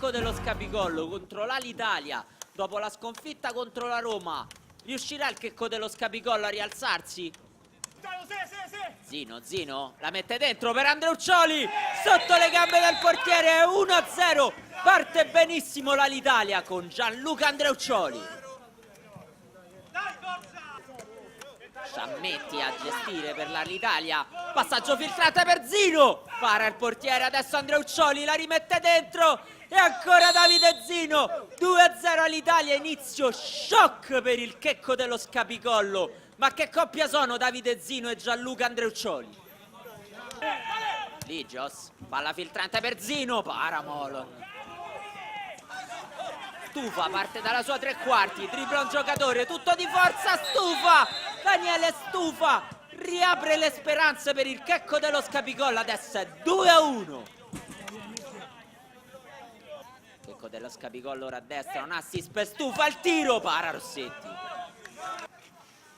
Checco dello Scapigollo contro l'Alitalia dopo la sconfitta contro la Roma. Riuscirà il Checco dello Scapigollo a rialzarsi? Zino la mette dentro per Andreuccioli, sotto le gambe del portiere, 1-0. Parte benissimo l'Alitalia con Gianluca Andreuccioli. Sciammetti a gestire per l'Alitalia, passaggio filtrante per Zino, para il portiere, adesso Andreuccioli la rimette dentro e ancora Davide Zino, 2-0 all'Italia. Inizio shock per il Checco dello Scapigollo. Ma che coppia sono Davide Zino e Gianluca Andreuccioli? Ligios, palla filtrante per Zino, para Molon. Stufa, parte dalla sua tre quarti, dribbla un giocatore, tutto di forza, Stufa! Daniele Stufa riapre le speranze per il Checco dello Scapigollo, adesso è 2-1. Checco dello Scapigollo ora a destra, un assist per Stufa, il tiro, para Rossetti.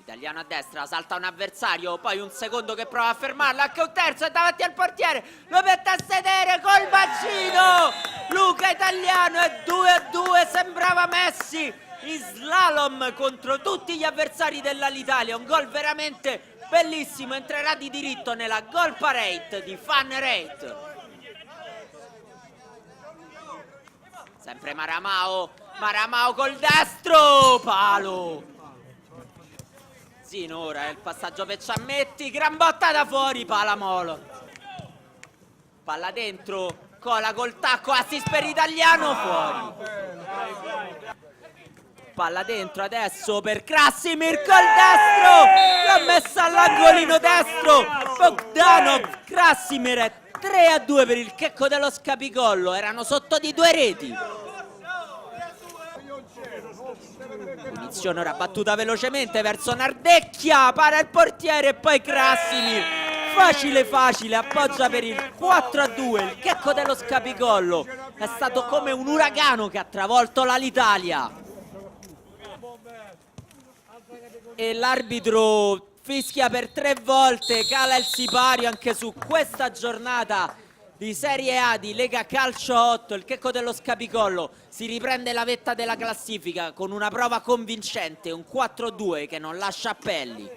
Italiano a destra, salta un avversario, poi un secondo che prova a fermarlo, anche un terzo, è davanti al portiere, lo mette a sedere col bacino, Luca Italiano, è 2-2, sembrava Messi in slalom contro tutti gli avversari dell'Alitalia, un gol veramente bellissimo, entrerà di diritto nella gol parade di Fan Rate. Sempre Maramao col destro, palo. Zino ora è il passaggio per Sciammetti, gran botta da fuori, pala Molo. Palla dentro, Cola col tacco, assist per Italiano, fuori. Palla dentro adesso per Krasimir col destro, l'ha messa all'angolino destro, Bogdanov, Krasimir è 3-2 per il Checco dello Scapigollo, erano sotto di 2 reti. Punizione ora battuta velocemente verso Nardecchia, para il portiere e poi Krasimir, facile, appoggia per il 4-2, il Checco dello Scapigollo è stato come un uragano che ha travolto l'Alitalia. E l'arbitro fischia per 3 volte, cala il sipario anche su questa giornata di Serie A di Lega Calcio 8. Il Checco dello Scapigollo si riprende la vetta della classifica con una prova convincente, un 4-2 che non lascia appelli.